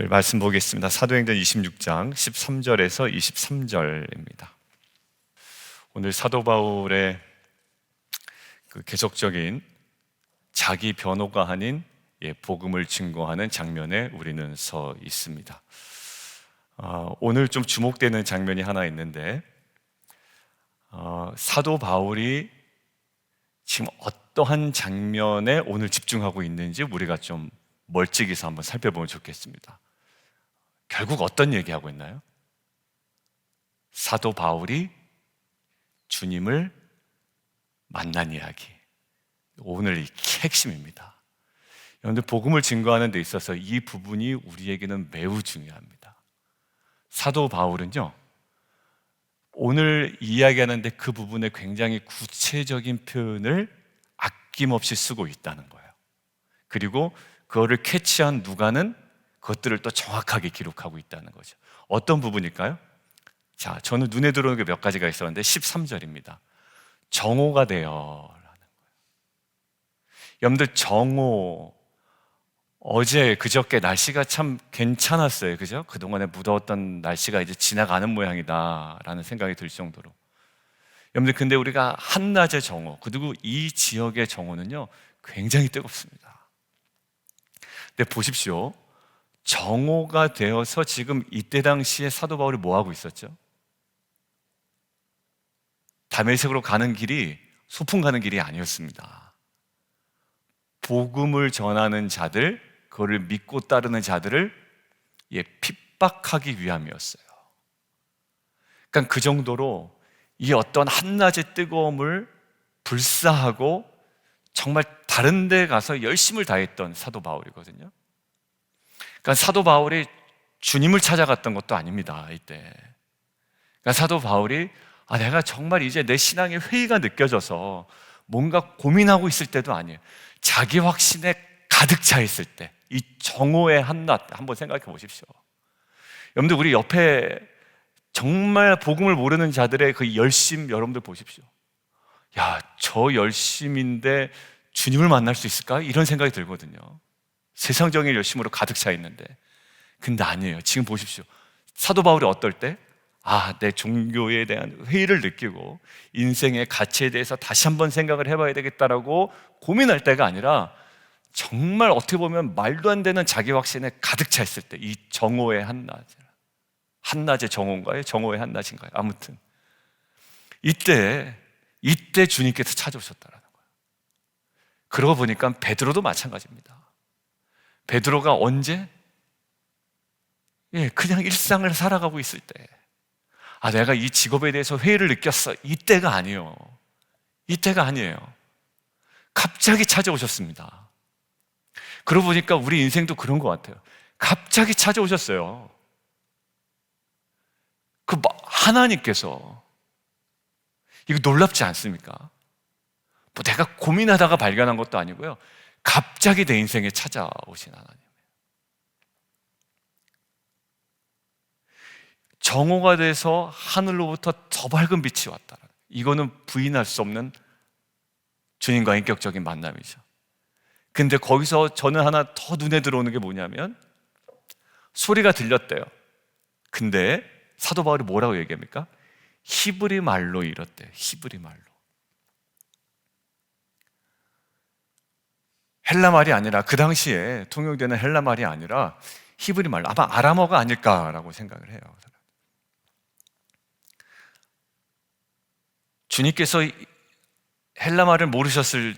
오늘 말씀 보겠습니다. 사도행전 26장 13절에서 23절입니다. 오늘 사도 바울의 그 계속적인 자기 변호가 아닌 복음을 증거하는 장면에 우리는 서 있습니다. 오늘 좀 주목되는 장면이 하나 있는데, 사도 바울이 지금 어떠한 장면에 오늘 집중하고 있는지 우리가 좀 멀찍이서 한번 살펴보면 좋겠습니다. 결국 어떤 얘기하고 있나요? 사도 바울이 주님을 만난 이야기. 오늘 이 핵심입니다. 여러분들, 복음을 증거하는 데 있어서 이 부분이 우리에게는 매우 중요합니다. 사도 바울은요, 오늘 이야기하는데 그 부분에 굉장히 구체적인 표현을 아낌없이 쓰고 있다는 거예요. 그리고 그거를 캐치한 누가는 그것들을 또 정확하게 기록하고 있다는 거죠. 어떤 부분일까요? 자, 저는 눈에 들어오는 게 몇 가지가 있었는데 13절입니다. 정오가 되어 라는 거예요. 여러분들, 정오, 어제 그저께 날씨가 참 괜찮았어요. 그죠? 그동안에 무더웠던 날씨가 이제 지나가는 모양이다 라는 생각이 들 정도로. 여러분들, 근데 우리가 한낮의 정오, 그리고 이 지역의 정오는요 굉장히 뜨겁습니다. 근데 보십시오, 정오가 되어서 지금 이때 당시에 사도 바울이 뭐 하고 있었죠? 다메섹으로 가는 길이 소풍 가는 길이 아니었습니다. 복음을 전하는 자들, 그거를 믿고 따르는 자들을 핍박하기 위함이었어요. 그러니까 그 정도로 이 어떤 한낮의 뜨거움을 불사하고 정말 다른 데 가서 열심을 다했던 사도 바울이거든요. 그러니까 사도 바울이 주님을 찾아갔던 것도 아닙니다, 이때. 그러니까 사도 바울이 내가 정말 이제 내 신앙의 회의가 느껴져서 뭔가 고민하고 있을 때도 아니에요. 자기 확신에 가득 차 있을 때, 이 정오의 한낮 한번 생각해 보십시오. 여러분들, 우리 옆에 정말 복음을 모르는 자들의 그 열심, 여러분들 보십시오. 야, 저 열심인데 주님을 만날 수 있을까? 이런 생각이 들거든요. 세상적인 열심으로 가득 차 있는데. 근데 아니에요. 지금 보십시오. 사도 바울이 어떨 때? 내 종교에 대한 회의를 느끼고 인생의 가치에 대해서 다시 한번 생각을 해봐야 되겠다라고 고민할 때가 아니라, 정말 어떻게 보면 말도 안 되는 자기 확신에 가득 차 있을 때, 이 정오의 한낮, 한낮의 정오인가요? 정오의 한낮인가요? 아무튼 이때 주님께서 찾아오셨다라는 거예요. 그러고 보니까 베드로도 마찬가지입니다. 베드로가 언제? 그냥 일상을 살아가고 있을 때, 내가 이 직업에 대해서 회의를 느꼈어, 이때가 아니에요. 이때가 아니에요. 갑자기 찾아오셨습니다. 그러고 보니까 우리 인생도 그런 것 같아요. 갑자기 찾아오셨어요. 하나님께서. 이거 놀랍지 않습니까? 내가 고민하다가 발견한 것도 아니고요, 갑자기 내 인생에 찾아오신 하나님. 정오가 돼서 하늘로부터 더 밝은 빛이 왔다. 이거는 부인할 수 없는 주님과 인격적인 만남이죠. 근데 거기서 저는 하나 더 눈에 들어오는 게 뭐냐면, 소리가 들렸대요. 근데 사도 바울이 뭐라고 얘기합니까? 히브리 말로 이렇대요. 히브리 말로. 헬라 말이 아니라, 그 당시에 통용되는 헬라 말이 아니라 히브리 말로, 아마 아람어가 아닐까라고 생각을 해요. 주님께서 헬라 말을 모르셨을지는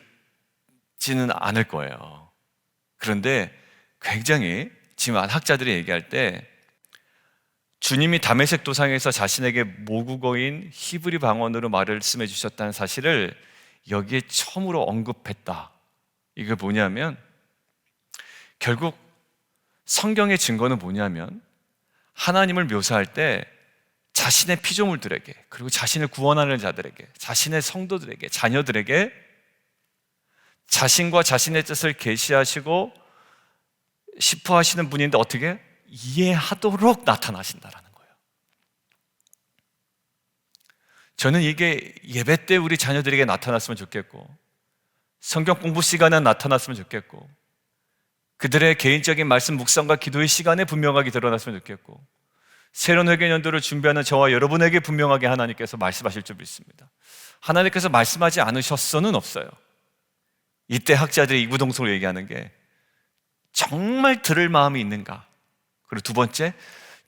않을 거예요. 그런데 굉장히 지금 학자들이 얘기할 때, 주님이 다메섹 도상에서 자신에게 모국어인 히브리 방언으로 말씀해 주셨다는 사실을 여기에 처음으로 언급했다. 이게 뭐냐면, 결국 성경의 증거는 뭐냐면, 하나님을 묘사할 때 자신의 피조물들에게, 그리고 자신을 구원하는 자들에게, 자신의 성도들에게, 자녀들에게 자신과 자신의 뜻을 계시하시고 싶어 하시는 분인데, 어떻게? 이해하도록 나타나신다라는 거예요. 저는 이게 예배 때 우리 자녀들에게 나타났으면 좋겠고, 성경 공부 시간에 나타났으면 좋겠고, 그들의 개인적인 말씀 묵상과 기도의 시간에 분명하게 드러났으면 좋겠고, 새로운 회개년도를 준비하는 저와 여러분에게 분명하게 하나님께서 말씀하실 줄 믿습니다. 하나님께서 말씀하지 않으셨어는 없어요. 이때 학자들이 이구동성으로 얘기하는 게 정말 들을 마음이 있는가, 그리고 두 번째,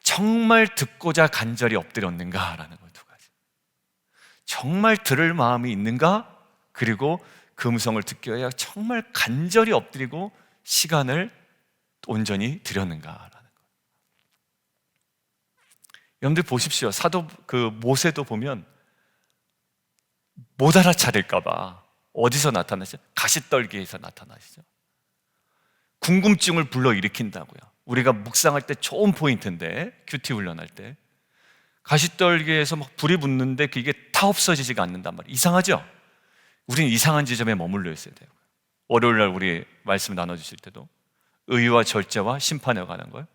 정말 듣고자 간절히 엎드렸는가라는 거 두 가지. 정말 들을 마음이 있는가, 그리고 그 음성을 듣기 위해 정말 간절히 엎드리고 시간을 온전히 드렸는가라는 거. 여러분들 보십시오. 사도 모세도 보면 못 알아차릴까봐 어디서 나타나시죠? 가시떨기에서 나타나시죠. 궁금증을 불러일으킨다고요. 우리가 묵상할 때 좋은 포인트인데, 큐티 훈련할 때 가시떨기에서 막 불이 붙는데 그게 다 없어지지가 않는단 말이에요. 이상하죠? 우리는 이상한 지점에 머물러 있어야 돼요. 월요일날 우리 말씀 나눠주실 때도 의와 절제와 심판에 관한 거예요.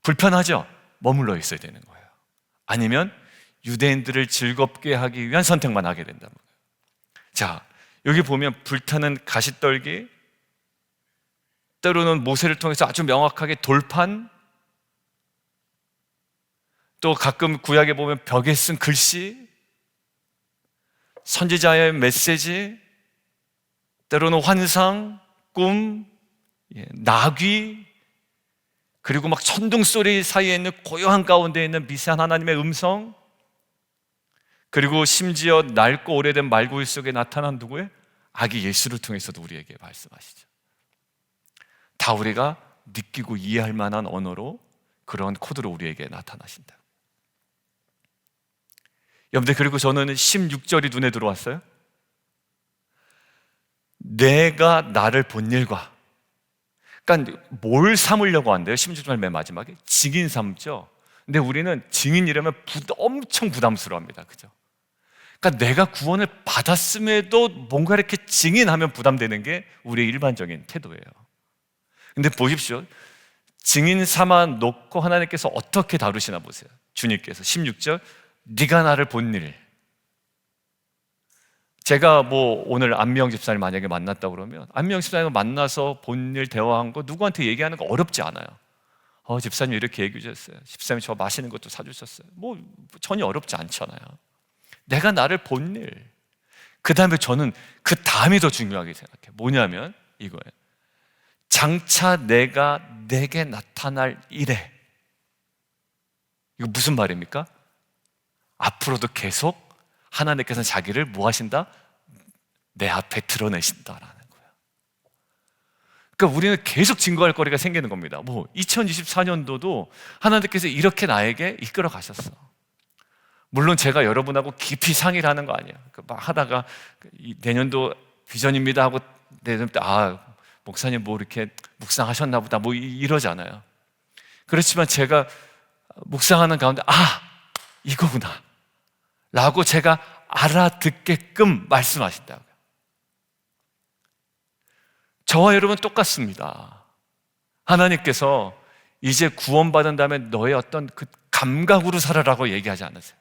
불편하죠? 머물러 있어야 되는 거예요. 아니면 유대인들을 즐겁게 하기 위한 선택만 하게 된다는 거예요. 자, 여기 보면 불타는 가시떨기, 때로는 모세를 통해서 아주 명확하게 돌판, 또 가끔 구약에 보면 벽에 쓴 글씨, 선지자의 메시지, 때로는 환상, 꿈, 나귀, 그리고 막 천둥 소리 사이에 있는 고요한 가운데 있는 미세한 하나님의 음성, 그리고 심지어 낡고 오래된 말구일 속에 나타난 누구의? 아기 예수를 통해서도 우리에게 말씀하시죠. 다 우리가 느끼고 이해할 만한 언어로, 그런 코드로 우리에게 나타나신다. 여러분들, 그리고 저는 16절이 눈에 들어왔어요. 내가 나를 본 일과, 그러니까 뭘 삼으려고 한대요? 16절 맨 마지막에 증인 삼죠. 근데 우리는 증인이라면 엄청 부담스러워합니다. 그죠? 그러니까 내가 구원을 받았음에도 뭔가 이렇게 증인하면 부담되는 게 우리의 일반적인 태도예요. 근데 보십시오. 증인 삼아 놓고 하나님께서 어떻게 다루시나 보세요. 주님께서 16절, 네가 나를 본 일. 제가 오늘 안미영 집사님 만약에 만났다 그러면 안미영 집사님을 만나서 본 일 대화한 거 누구한테 얘기하는 거 어렵지 않아요. 집사님 이렇게 얘기해 주셨어요. 집사님 저 맛있는 것도 사주셨어요. 전혀 어렵지 않잖아요. 내가 나를 본 일. 그 다음에 저는 그 다음이 더 중요하게 생각해요. 뭐냐면 이거예요. 장차 내가 내게 나타날 일에. 이거 무슨 말입니까? 앞으로도 계속 하나님께서는 자기를 뭐 하신다? 내 앞에 드러내신다라는 거예요. 그러니까 우리는 계속 증거할 거리가 생기는 겁니다. 2024년도도 하나님께서 이렇게 나에게 이끌어 가셨어. 물론 제가 여러분하고 깊이 상의를 하는 거 아니에요. 막 하다가 내년도 비전입니다 하고 내년 때 목사님 이렇게 묵상하셨나 보다 이러잖아요. 그렇지만 제가 묵상하는 가운데 이거구나 라고 제가 알아듣게끔 말씀하신다고요. 저와 여러분 똑같습니다. 하나님께서 이제 구원받은 다음에 너의 어떤 그 감각으로 살아라고 얘기하지 않으세요.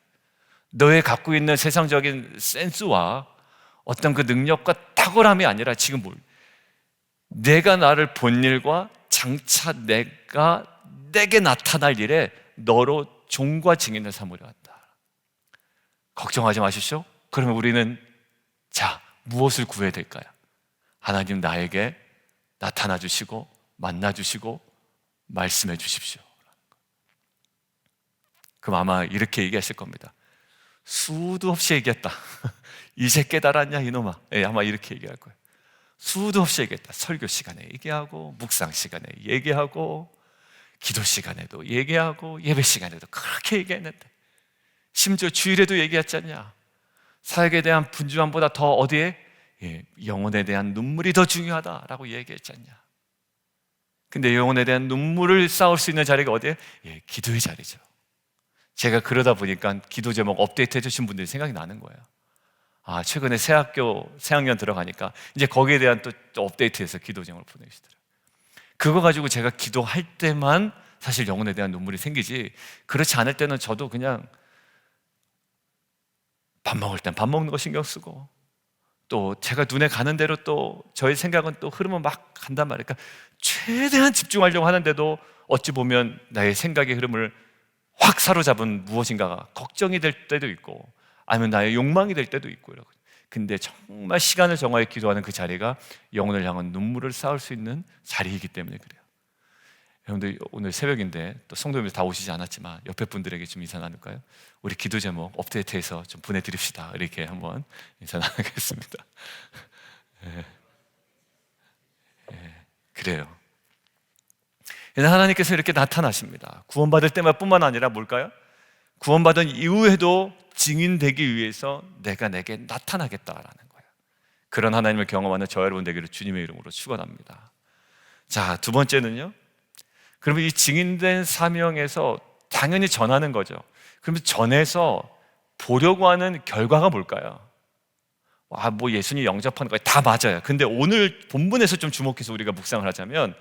너의 갖고 있는 세상적인 센스와 어떤 그 능력과 탁월함이 아니라 지금 내가 나를 본 일과 장차 내가 내게 나타날 일에 너로 종과 증인을 삼으려 한다. 걱정하지 마십시오. 그러면 우리는 무엇을 구해야 될까요? 하나님 나에게 나타나 주시고 만나 주시고 말씀해 주십시오. 그럼 아마 이렇게 얘기하실 겁니다. 수도 없이 얘기했다. 이제 깨달았냐 이놈아. 아마 이렇게 얘기할 거예요. 수도 없이 얘기했다. 설교 시간에 얘기하고, 묵상 시간에 얘기하고, 기도 시간에도 얘기하고, 예배 시간에도 그렇게 얘기했는데, 심지어 주일에도 얘기했잖냐. 사역에 대한 분주함보다 더 어디에? 영혼에 대한 눈물이 더 중요하다라고 얘기했잖냐. 근데 영혼에 대한 눈물을 쌓을 수 있는 자리가 어디에? 기도의 자리죠. 제가 그러다 보니까 기도 제목 업데이트 해주신 분들이 생각이 나는 거예요. 최근에 새학년 들어가니까 이제 거기에 대한 또 업데이트해서 기도 제목을 보내주시더라고요. 그거 가지고 제가 기도할 때만 사실 영혼에 대한 눈물이 생기지, 그렇지 않을 때는 저도 그냥 밥 먹을 땐 밥 먹는 거 신경 쓰고, 또 제가 눈에 가는 대로 또 저의 생각은 또 흐르면 막 간단 말이에요. 그러니까 최대한 집중하려고 하는데도 어찌 보면 나의 생각의 흐름을 확 사로잡은 무엇인가가 걱정이 될 때도 있고 아니면 나의 욕망이 될 때도 있고 이러거든요. 근데 정말 시간을 정하여 기도하는 그 자리가 영혼을 향한 눈물을 쌓을 수 있는 자리이기 때문에 그래요. 여러분들 오늘 새벽인데 또 성도님들 다 오시지 않았지만 옆에 분들에게 좀 인사 나눌까요? 우리 기도 제목 업데이트해서 좀 보내드립시다. 이렇게 한번 인사 나누겠습니다. 예. 예. 그래요. 하나님께서 이렇게 나타나십니다. 구원받을 때뿐만 아니라 뭘까요? 구원받은 이후에도 증인되기 위해서 내가 내게 나타나겠다라는 거예요. 그런 하나님을 경험하는 저와 여러분 되기를 주님의 이름으로 축원합니다. 자, 두 번째는요. 그러면 이 증인된 사명에서 당연히 전하는 거죠. 그러면 전해서 보려고 하는 결과가 뭘까요? 뭐 예수님 영접하는 거 다 맞아요. 근데 오늘 본문에서 좀 주목해서 우리가 묵상을 하자면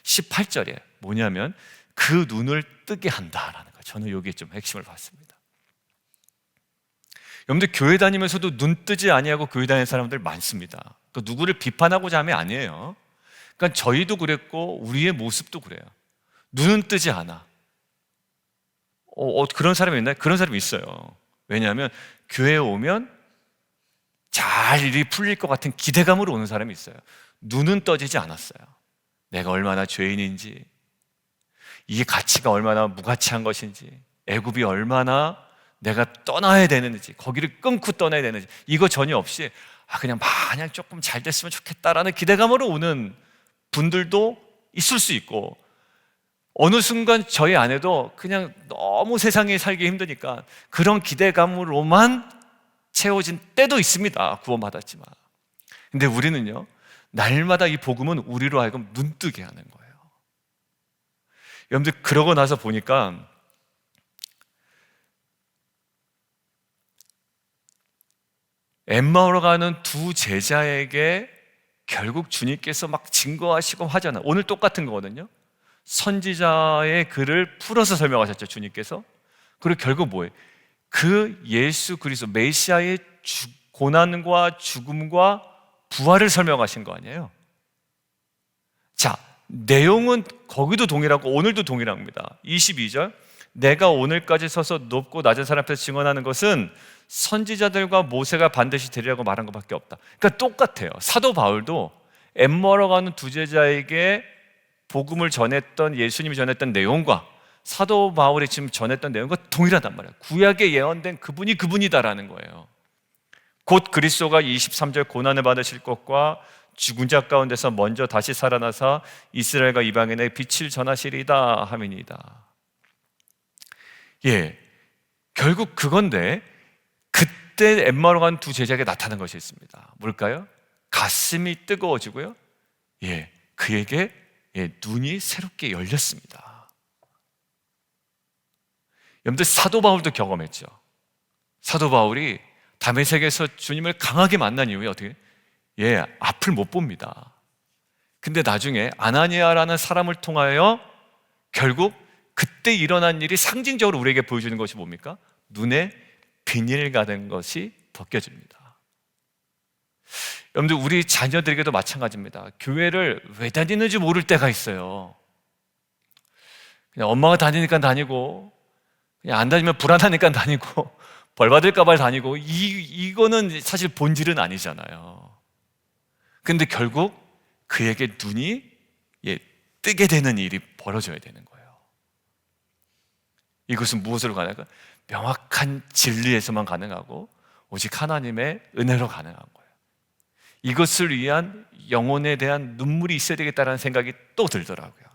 18절에 뭐냐면 그 눈을 뜨게 한다라는 거예요. 저는 여기에 좀 핵심을 봤습니다. 여러분들 교회 다니면서도 눈 뜨지 아니하고 교회 다니는 사람들 많습니다. 누구를 비판하고자 함이 아니에요. 그러니까 저희도 그랬고 우리의 모습도 그래요. 눈은 뜨지 않아. 그런 사람이 있나요? 그런 사람이 있어요. 왜냐하면 교회에 오면 잘 일이 풀릴 것 같은 기대감으로 오는 사람이 있어요. 눈은 떠지지 않았어요. 내가 얼마나 죄인인지, 이 가치가 얼마나 무가치한 것인지, 애굽이 얼마나 내가 떠나야 되는지, 거기를 끊고 떠나야 되는지, 이거 전혀 없이 그냥 마냥 조금 잘 됐으면 좋겠다라는 기대감으로 오는 분들도 있을 수 있고, 어느 순간 저희 안에도 그냥 너무 세상에 살기 힘드니까 그런 기대감으로만 채워진 때도 있습니다. 구원받았지만. 근데 우리는요, 날마다 이 복음은 우리로 하여금 눈뜨게 하는 거예요. 여러분들 그러고 나서 보니까 엠마오로 가는 두 제자에게 결국 주님께서 막 증거하시고 하잖아요. 오늘 똑같은 거거든요. 선지자의 글을 풀어서 설명하셨죠, 주님께서. 그리고 결국 뭐예요? 그 예수 그리스도 메시아의 고난과 죽음과 부활을 설명하신 거 아니에요? 자, 내용은 거기도 동일하고 오늘도 동일합니다. 22절, 내가 오늘까지 서서 높고 낮은 사람 앞에서 증언하는 것은 선지자들과 모세가 반드시 되리라고 말한 것밖에 없다. 그러니까 똑같아요. 사도 바울도 엠마오로 가는 두 제자에게 복음을 전했던, 예수님이 전했던 내용과 사도 바울이 지금 전했던 내용과 동일하단 말이에요. 구약에 예언된 그분이 그분이다라는 거예요. 곧 그리스도가 23절 고난을 받으실 것과 죽은 자 가운데서 먼저 다시 살아나사 이스라엘과 이방인의 빛을 전하시리다 하미니이다. 예, 결국 그건데 그때 엠마오로 간 두 제자에게 나타난 것이 있습니다. 뭘까요? 가슴이 뜨거워지고요. 예, 그에게 눈이 새롭게 열렸습니다. 여러분들 사도 바울도 경험했죠. 사도 바울이 다메섹에서 주님을 강하게 만난 이후에 어떻게? 앞을 못 봅니다. 근데 나중에 아나니아라는 사람을 통하여 결국 그때 일어난 일이 상징적으로 우리에게 보여주는 것이 뭡니까? 눈에 비닐 가는 것이 벗겨집니다. 여러분들 우리 자녀들에게도 마찬가지입니다. 교회를 왜 다니는지 모를 때가 있어요. 그냥 엄마가 다니니까 다니고, 그냥 안 다니면 불안하니까 다니고, 벌 받을까 봐 다니고, 이거는 사실 본질은 아니잖아요. 근데 결국 그에게 눈이 뜨게 되는 일이 벌어져야 되는 거예요. 이것은 무엇으로 가능할까? 명확한 진리에서만 가능하고 오직 하나님의 은혜로 가능한 거예요. 이것을 위한 영혼에 대한 눈물이 있어야 되겠다는 생각이 또 들더라고요.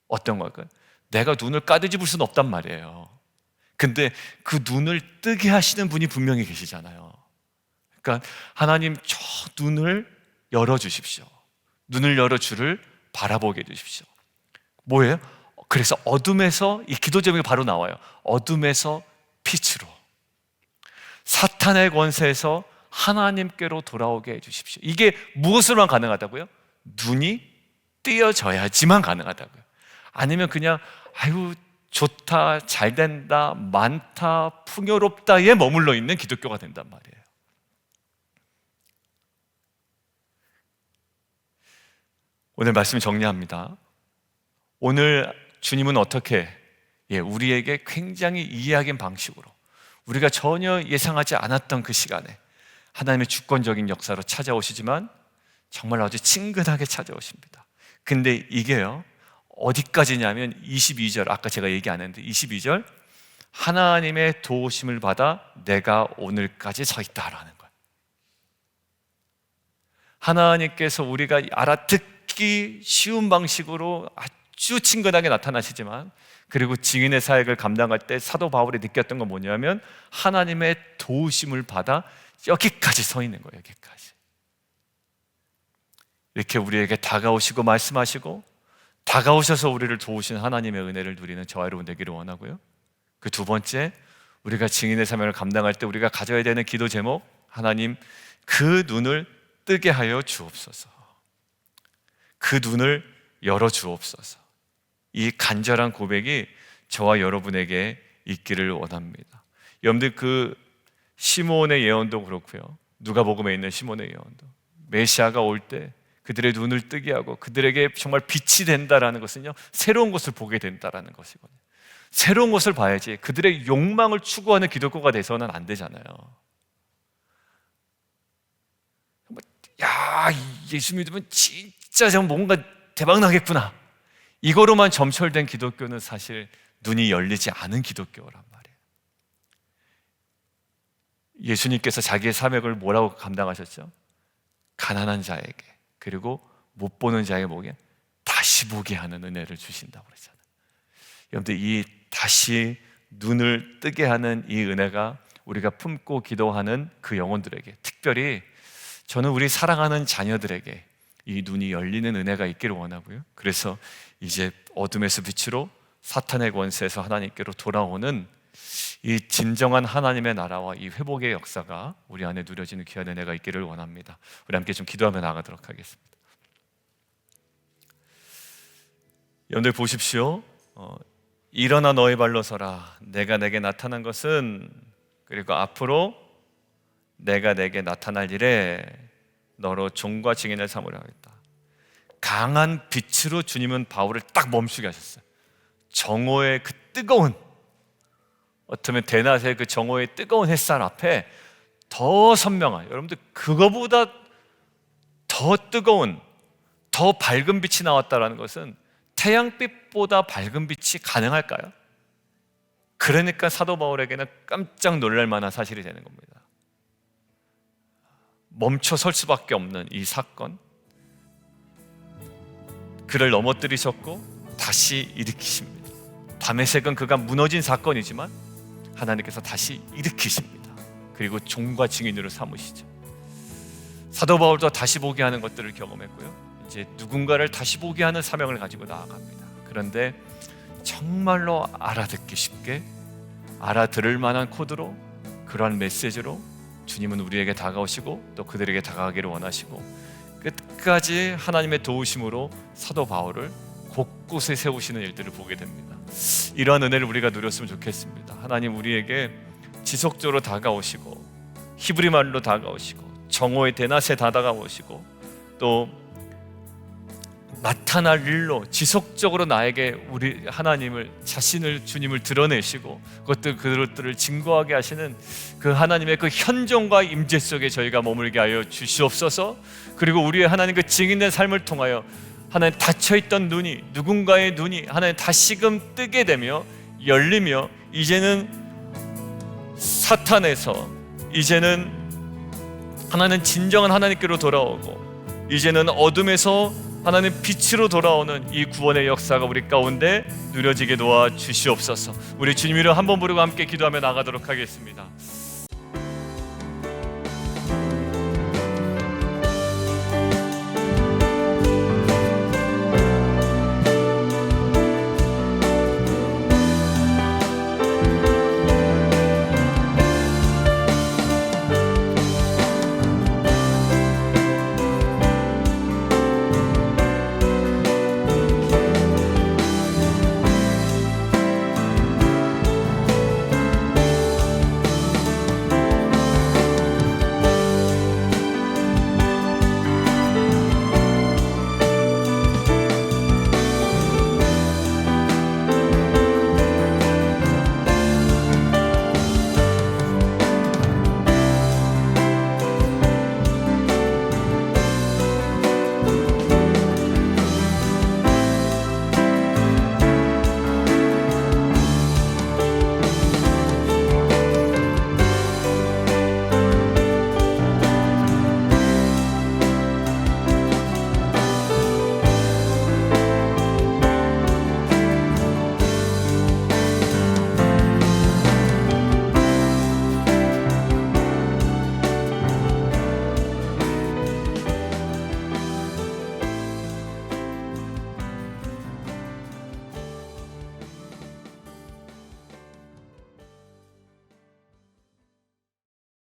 어떤 걸까요? 내가 눈을 까뒤집을 수는 없단 말이에요. 근데 그 눈을 뜨게 하시는 분이 분명히 계시잖아요. 그러니까 하나님 저 눈을 열어주십시오. 눈을 열어 주를 바라보게 해주십시오. 뭐예요? 그래서 어둠에서, 이 기도 제목이 바로 나와요. 어둠에서 빛으로, 사탄의 권세에서 하나님께로 돌아오게 해주십시오. 이게 무엇으로만 가능하다고요? 눈이 띄어져야지만 가능하다고요. 아니면 그냥 아유 좋다, 잘 된다, 많다, 풍요롭다에 머물러 있는 기독교가 된단 말이에요. 오늘 말씀 정리합니다. 오늘 주님은 어떻게 우리에게 굉장히 이해하긴 방식으로 우리가 전혀 예상하지 않았던 그 시간에 하나님의 주권적인 역사로 찾아오시지만 정말 아주 친근하게 찾아오십니다. 근데 이게요, 어디까지냐면 22절, 아까 제가 얘기 안 했는데 22절, 하나님의 도우심을 받아 내가 오늘까지 서 있다라는 거예요. 하나님께서 우리가 알아듣기 쉬운 방식으로 아주 친근하게 나타나시지만, 그리고 증인의 사역을 감당할 때 사도 바울이 느꼈던 건 뭐냐면 하나님의 도우심을 받아 여기까지 서 있는 거예요. 여기까지. 이렇게 우리에게 다가오시고 말씀하시고 다가오셔서 우리를 도우신 하나님의 은혜를 누리는 저와 여러분 되기를 원하고요. 그 두 번째, 우리가 증인의 사명을 감당할 때 우리가 가져야 되는 기도 제목, 하나님 그 눈을 뜨게 하여 주옵소서. 그 눈을 열어 주옵소서. 이 간절한 고백이 저와 여러분에게 있기를 원합니다. 여러분들 그 시몬의 예언도 그렇고요, 누가복음에 있는 시몬의 예언도 메시아가 올 때 그들의 눈을 뜨게 하고 그들에게 정말 빛이 된다라는 것은요, 새로운 것을 보게 된다라는 것이거든요. 새로운 것을 봐야지 그들의 욕망을 추구하는 기독교가 돼서는 안 되잖아요. 야, 예수 믿으면 진짜 좀 뭔가 대박 나겠구나, 이거로만 점철된 기독교는 사실 눈이 열리지 않은 기독교란 말이에요. 예수님께서 자기의 사명을 뭐라고 감당하셨죠? 가난한 자에게, 그리고 못 보는 자에게 뭐게? 다시 보게 하는 은혜를 주신다고 그랬잖아요. 여러분들, 이 다시 눈을 뜨게 하는 이 은혜가 우리가 품고 기도하는 그 영혼들에게, 특별히 저는 우리 사랑하는 자녀들에게 이 눈이 열리는 은혜가 있기를 원하고요. 그래서 이제 어둠에서 빛으로, 사탄의 권세에서 하나님께로 돌아오는 이 진정한 하나님의 나라와 이 회복의 역사가 우리 안에 누려지는 귀한 은혜가 있기를 원합니다. 우리 함께 좀 기도하며 나가도록 하겠습니다. 여러분들 보십시오. 일어나 너의 발로 서라. 내가 내게 나타난 것은, 그리고 앞으로 내가 내게 나타날 일에 너로 종과 증인을 삼으려 하겠다. 강한 빛으로 주님은 바울을 딱 멈추게 하셨어요. 정오의 그 뜨거운, 어쩌면 대낮의 그 정오의 뜨거운 햇살 앞에 더 선명한, 여러분들 그거보다 더 뜨거운, 더 밝은 빛이 나왔다는 것은 태양빛보다 밝은 빛이 가능할까요? 그러니까 사도 바울에게는 깜짝 놀랄 만한 사실이 되는 겁니다. 멈춰 설 수밖에 없는 이 사건, 그를 넘어뜨리셨고 다시 일으키십니다. 다메섹은 그가 무너진 사건이지만 하나님께서 다시 일으키십니다. 그리고 종과 증인으로 삼으시죠. 사도 바울도 다시 보게 하는 것들을 경험했고요, 이제 누군가를 다시 보게 하는 사명을 가지고 나아갑니다. 그런데 정말로 알아듣기 쉽게, 알아들을 만한 코드로, 그러한 메시지로 주님은 우리에게 다가오시고 또 그들에게 다가가기를 원하시고, 끝까지 하나님의 도우심으로 사도 바울을 곳곳에 세우시는 일들을 보게 됩니다. 이러한 은혜를 우리가 누렸으면 좋겠습니다. 하나님 우리에게 지속적으로 다가오시고, 히브리 말로 다가오시고, 정오의 대낮에 다가오시고, 또 나타날 일로 지속적으로 나에게 우리 하나님을, 자신을, 주님을 드러내시고 그것들을 증거하게 하시는 그 하나님의 그 현존과 임재 속에 저희가 머물게 하여 주시옵소서. 그리고 우리의 하나님 그 증인된 삶을 통하여 하나님 닫혀있던 눈이, 누군가의 눈이 하나님 다시금 뜨게 되며 열리며, 이제는 사탄에서, 이제는 하나님 진정한 하나님께로 돌아오고, 이제는 어둠에서 하나님 빛으로 돌아오는 이 구원의 역사가 우리 가운데 누려지게 도와 주시옵소서. 우리 주님 이름 한번 부르고 함께 기도하며 나가도록 하겠습니다.